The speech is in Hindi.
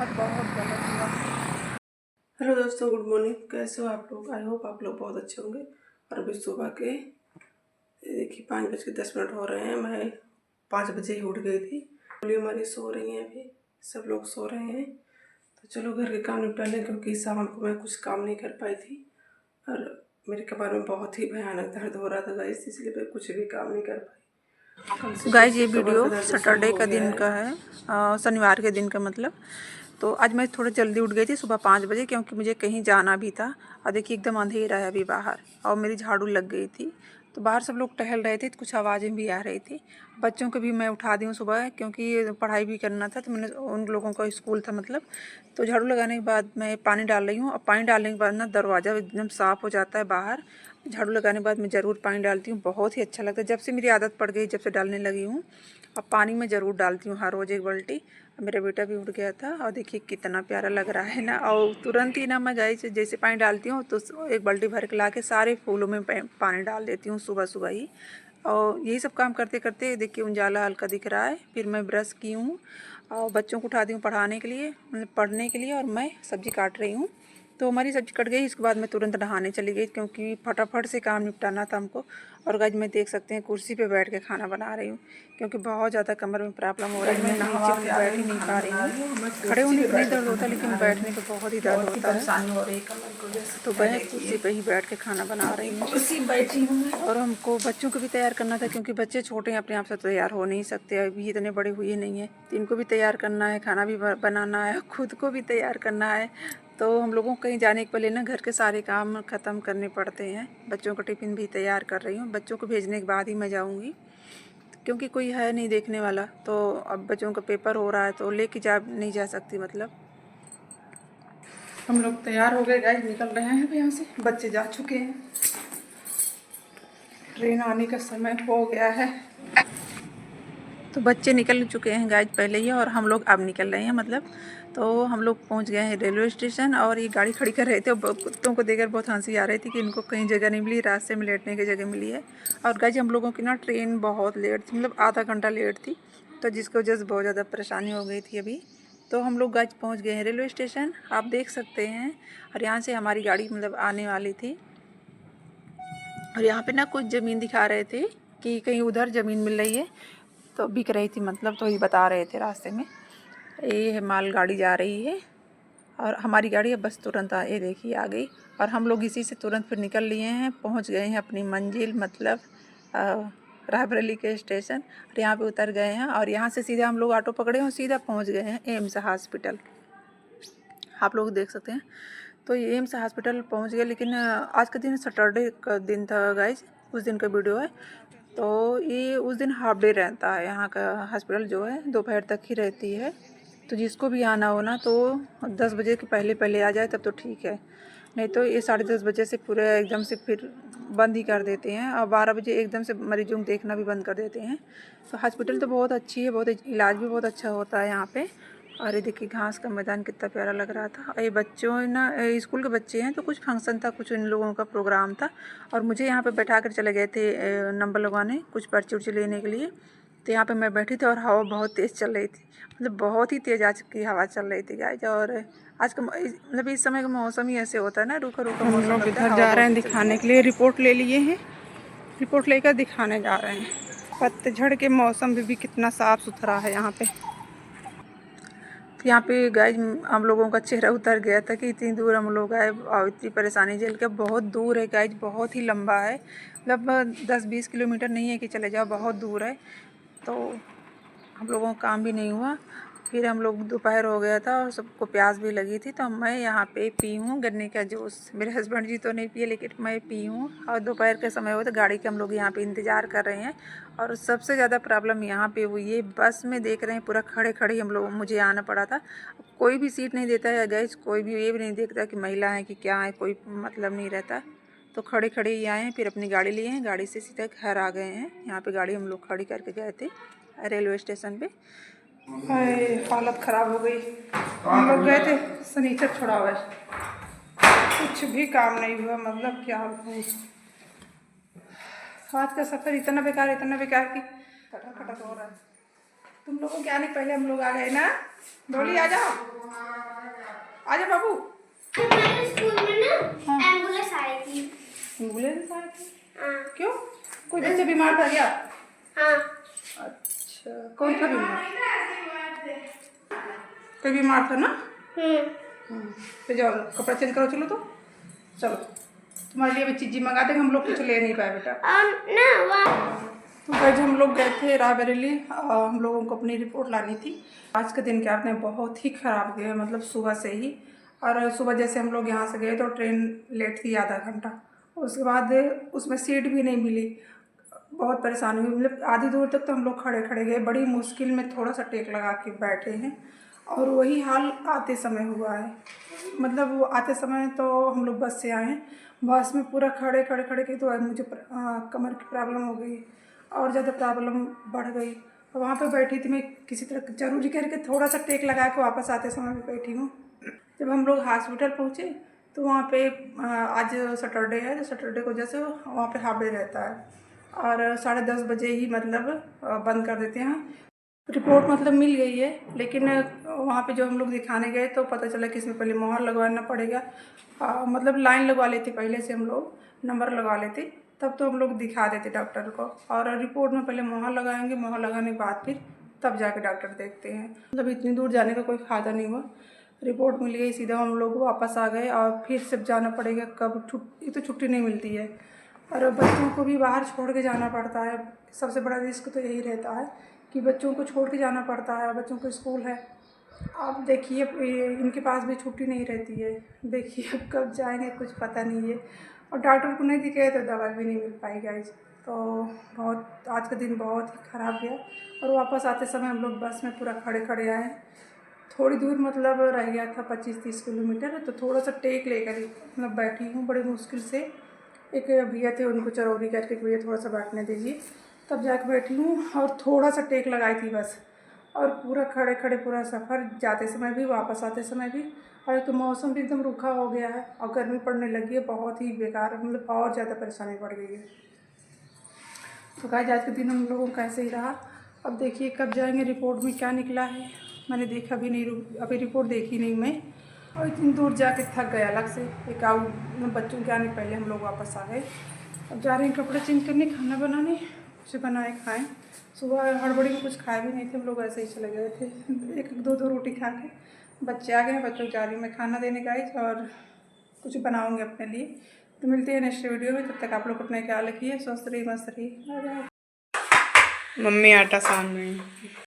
आज बहुत गलत हुआ। हेलो दोस्तों, गुड मॉर्निंग। कैसे हो आप लोग? आई होप आप लोग बहुत अच्छे होंगे। और अभी सुबह के देखिए 5:10 हो रहे हैं। मैं 5 बजे ही उठ गई थी। बोली हमारी सो रही हैं, अभी सब लोग सो रहे हैं। तो चलो घर के काम निपटा लें, क्योंकि शाम को मैं कुछ काम नहीं कर पाई थी और मेरे कमर में बहुत ही भयानक दर्द हो रहा था गाइस, इसलिए मैं कुछ भी काम नहीं कर पाई। गाइस ये वीडियो सैटरडे का दिन का है, शनिवार के दिन का मतलब। तो आज मैं थोड़ा जल्दी उठ गई थी सुबह 5 बजे, क्योंकि मुझे कहीं जाना भी था। और देखिए एकदम अंधेरा है अभी बाहर, और मेरी झाड़ू लग गई थी। तो बाहर सब लोग टहल रहे थे, तो कुछ आवाज़ें भी आ रही थी। बच्चों को भी मैं उठा दी हूँ सुबह, क्योंकि पढ़ाई भी करना था, तो मैंने उन लोगों का स्कूल था मतलब। तो झाड़ू लगाने के बाद मैं पानी डाल रही हूँ, और पानी डालने के बाद ना दरवाज़ा एकदम साफ़ हो जाता है बाहर। झाड़ू लगाने के बाद मैं ज़रूर पानी डालती हूँ, बहुत ही अच्छा लगता है। जब से मेरी आदत पड़ गई, जब से डालने लगी हूँ, अब पानी में ज़रूर डालती हूँ हर रोज़ 1 बाल्टी। मेरा बेटा भी उठ गया था, और देखिए कितना प्यारा लग रहा है ना। और तुरंत ही ना मैं गाइस जैसे पानी डालती हूँ, तो 1 बाल्टी भर के ला के सारे फूलों में पानी डाल देती हूँ सुबह सुबह ही। और यही सब काम करते करते देखिए उजाला हल्का दिख रहा है। फिर मैं ब्रश की हूँ और बच्चों को उठा दी हूँ पढ़ाने के लिए, मतलब पढ़ने के लिए, और मैं सब्ज़ी काट रही हूँ। तो हमारी सब्ज़ी कट गई, इसके बाद मैं तुरंत नहाने चली गई, क्योंकि फटाफट से काम निपटाना था हमको। और गाइस मैं देख सकते हैं कुर्सी पे बैठ के खाना बना रही हूँ, क्योंकि बहुत ज़्यादा कमर में प्रॉब्लम हो रही है। मैं नीचे पे बैठ ही नहीं पा रही हूँ। खड़े होने पर नहीं दर्द होता, लेकिन बैठने पे बहुत ही दर्द होता है। तो मैं कुर्सी पे ही बैठ के खाना बना रही हूँ, कुर्सी बैठी हूँ। और हमको बच्चों को भी तैयार करना था, क्योंकि बच्चे छोटे हैं, अपने आप से तैयार हो नहीं सकते, अभी इतने बड़े हुए नहीं हैं। तो इनको भी तैयार करना है, खाना भी बनाना है, खुद को भी तैयार करना है। तो हम लोगों को कहीं जाने के पहले ना घर के सारे काम ख़त्म करने पड़ते हैं। बच्चों का टिफ़िन भी तैयार कर रही हूँ, बच्चों को भेजने के बाद ही मैं जाऊँगी, क्योंकि कोई है नहीं देखने वाला। तो अब बच्चों का पेपर हो रहा है, तो लेके नहीं जा सकती मतलब। हम लोग तैयार हो गए गाइस, निकल रहे हैं अब यहाँ से। बच्चे जा चुके हैं, ट्रेन आने का समय हो गया है। तो बच्चे निकल चुके हैं गाइस पहले ही, और हम लोग अब निकल रहे हैं मतलब। तो हम लोग पहुंच गए हैं रेलवे स्टेशन, और ये गाड़ी खड़ी कर रहे थे। कुत्तों को देखकर बहुत हंसी आ रही थी कि इनको कहीं जगह नहीं मिली, रास्ते में लेटने की जगह मिली है। और गाइस हम लोगों की ना ट्रेन बहुत लेट थी, मतलब आधा घंटा लेट थी, तो जिसकी वजह से बहुत ज़्यादा परेशानी हो गई थी अभी। तो हम लोग गाइस पहुँच गए हैं रेलवे स्टेशन, आप देख सकते हैं। और यहाँ से हमारी गाड़ी मतलब आने वाली थी। और यहाँ पर ना कुछ ज़मीन दिखा रहे थे कि कहीं उधर ज़मीन मिल रही है, तो बिक रही थी मतलब। तो ये बता रहे थे रास्ते में, ये है मालगाड़ी जा रही है, और हमारी गाड़ी अब बस तुरंत ये देखिए आ गई। और हम लोग इसी से तुरंत फिर निकल लिए हैं, पहुंच गए हैं अपनी मंजिल मतलब रायबरेली के स्टेशन। और यहाँ पे उतर गए हैं, और यहाँ से सीधा हम लोग ऑटो पकड़े और सीधा पहुंच गए हैं एम्स हॉस्पिटल। आप लोग देख सकते हैं। तो ये एम्स हॉस्पिटल पहुंच गए, लेकिन आज का दिन सैटरडे का दिन था गाइज, उस दिन का वीडियो है। तो ये उस दिन हाफ डे रहता है, यहाँ का हॉस्पिटल जो है दोपहर तक ही रहती है। तो जिसको भी आना हो ना, तो 10 बजे के पहले पहले आ जाए, तब तो ठीक है। नहीं तो ये 10:30 बजे से पूरे एकदम से फिर बंद ही कर देते हैं, और 12 बजे एकदम से मरीजों को देखना भी बंद कर देते हैं। तो हॉस्पिटल तो बहुत अच्छी है, बहुत इलाज भी बहुत अच्छा होता है यहाँ पे। और ये देखिए घास का मैदान कितना प्यारा लग रहा था। और ये बच्चों ना स्कूल के बच्चे हैं, तो कुछ फंक्शन था, कुछ इन लोगों का प्रोग्राम था। और मुझे यहाँ पे बैठा कर चले गए थे नंबर लगवाने, कुछ पर्ची उर्ची लेने के लिए। तो यहाँ पे मैं बैठी थी, और हवा बहुत तेज़ चल रही थी, मतलब बहुत ही तेज़ आज की हवा चल रही थी गाइस। और आज का मतलब इस समय का मौसम ही ऐसे होता है ना, रूखा रूखा मौसम। हम लोग इधर जा रहे हैं दिखाने के लिए, रिपोर्ट ले लिए हैं, रिपोर्ट लेकर दिखाने जा रहे हैं। पतझड़ के मौसम में भी कितना साफ़ सुथरा है यहाँ पे। तो यहाँ पे गाइज हम लोगों का चेहरा उतर गया था कि इतनी दूर हम लोग आए, और इतनी परेशानी झेल के। बहुत दूर है गाइज, बहुत ही लंबा है, मतलब 10-20 किलोमीटर नहीं है कि चले जाओ, बहुत दूर है। तो हम लोगों का काम भी नहीं हुआ। फिर हम लोग दोपहर हो गया था, और सबको प्यास भी लगी थी, तो मैं यहाँ पे पी हूँ गन्ने का जूस। मेरे हस्बैंड जी तो नहीं पिए, लेकिन मैं पी हूँ। और दोपहर के समय हुआ तो गाड़ी के हम लोग यहाँ पे इंतज़ार कर रहे हैं। और सबसे ज़्यादा प्रॉब्लम यहाँ पे हुई है, बस में देख रहे हैं पूरा खड़े खड़े हम लोग, मुझे आना पड़ा था। कोई भी सीट नहीं देता है गैस, कोई भी ये भी नहीं देखता कि महिला है कि क्या है, कोई मतलब नहीं रहता। तो खड़े खड़े ही आए हैं, फिर अपनी गाड़ी लिए हैं, गाड़ी से सीधा घर आ गए हैं। यहाँ पे गाड़ी हम लोग खड़ी करके गए थे रेलवे स्टेशन पे। हालत ख़राब हो गई। हम लोग गए थे शनिचर छोड़ा हुआ, कुछ भी काम नहीं हुआ, मतलब क्या आज का सफ़र इतना बेकार कि खटक खटक हो रहा है। तुम लोगों के आने पहले हम लोग आ गए ना, बोली आ जाओ। आजा बाबू। हमारे स्कूल में ना हाँ। एम्बुलेंस आई थी। एम्बुलेंस आई थी? हाँ। क्यों? कोई बच्चा बीमार था क्या? हाँ। अच्छा, कौन था बीमार? कोई बीमार था ना? तो जाओ कपड़ा चेंज करो, चलो तो चलो, तुम्हारे लिए भी चीज़ी मंगा देंगे, हम लोग कुछ ले नहीं पाए बेटा। तो गाइस हम लोग गए थे रायबरेली, हम लोगों को अपनी रिपोर्ट लानी थी। आज का दिन क्या आपने बहुत ही ख़राब गया, मतलब सुबह से ही। और सुबह जैसे हम लोग यहाँ से गए तो ट्रेन लेट थी आधा घंटा, उसके बाद उसमें सीट भी नहीं मिली, बहुत परेशानी हुई। मतलब आधी दूर तक तो हम लोग खड़े खड़े गए, बड़ी मुश्किल में थोड़ा सा टेक लगा के बैठे हैं। और वही हाल आते समय हुआ है, मतलब वो आते समय तो हम लोग बस से आए हैं, बस में पूरा खड़े खड़े खड़े के तो मुझे कमर की प्रॉब्लम हो गई और ज़्यादा प्रॉब्लम बढ़ गई। और वहाँ पे बैठी थी मैं, किसी तरह जरूरी करके थोड़ा सा टेक लगा के वापस आते समय भी बैठी हूँ। जब हम लोग हॉस्पिटल पहुँचे तो वहाँ पे आज सैटरडे है, तो सैटरडे को जैसे वहाँ पे हाफ डे रहता है और 10:30 बजे ही मतलब बंद कर देते हैं। रिपोर्ट मतलब मिल गई है, लेकिन वहाँ पे जो हम लोग दिखाने गए तो पता चला कि इसमें पहले मोहर लगवाना पड़ेगा। मतलब लाइन लगवा लेते पहले से, हम लोग नंबर लगवा लेते तब तो हम लोग दिखा देते डॉक्टर को। और रिपोर्ट में पहले मोहर लगाएंगे, मोहर लगाने के बाद फिर तब जाके डॉक्टर देखते हैं। मतलब इतनी दूर जाने का कोई फ़ायदा नहीं हुआ। रिपोर्ट मिल गई, सीधा हम लोग वापस आ गए और फिर से जाना पड़ेगा। कब ये तो छुट्टी नहीं मिलती है और बच्चों को भी बाहर छोड़ के जाना पड़ता है। सबसे बड़ा रिस्क तो यही रहता है कि बच्चों को छोड़ के जाना पड़ता है, बच्चों को स्कूल है। आप देखिए इनके पास भी छुट्टी नहीं रहती है, देखिए अब कब जाएंगे कुछ पता नहीं है। और डॉक्टर को नहीं दिखाए तो दवा भी नहीं मिल पाई गाइस। तो बहुत आज का दिन बहुत ही ख़राब गया। और वापस आते समय हम लोग बस में पूरा खड़े खड़े आए। थोड़ी दूर मतलब रह गया था 25-30 किलोमीटर, तो थोड़ा सा टेक लेकर ही मतलब बैठी हूँ बड़ी मुश्किल से। एक भैया थे, उनको चरौरी करके भैया थोड़ा सा बैठने दीजिए, तब जाके बैठी हूँ और थोड़ा सा टेक लगाई थी बस। और पूरा खड़े खड़े पूरा सफ़र, जाते समय भी वापस आते समय भी। और तो मौसम भी एकदम रूखा हो गया है और गर्मी पड़ने लगी है, बहुत ही बेकार, मतलब और ज़्यादा परेशानी बढ़ गई है। तो गाइस आज के दिन हम लोगों का ऐसे ही रहा। अब देखिए कब जाएंगे, रिपोर्ट में क्या निकला है मैंने देखा भी नहीं, अभी रिपोर्ट देखी नहीं मैं। और इतनी दूर जाके थक गए अलग से, एक बच्चों के आने पहले हम लोग वापस आ गए। अब जा रहे हैं कपड़े चेंज करने, खाना बनाने, कुछ बनाए खाएं। सुबह हड़बड़ी में कुछ खाए भी नहीं थे हम लोग, ऐसे ही चले गए थे, एक दो रोटी खा के। बच्चे आ गए हैं, बच्चों को जा रही हूँ मैं खाना देने गाइस, और कुछ बनाऊँगी अपने लिए। तो मिलते हैं नेक्स्ट वीडियो में, तब तक आप लोग अपना ख्याल रखिए, स्वस्थ रहिए, मस्त रहिए। मम्मी आटा सान रही है।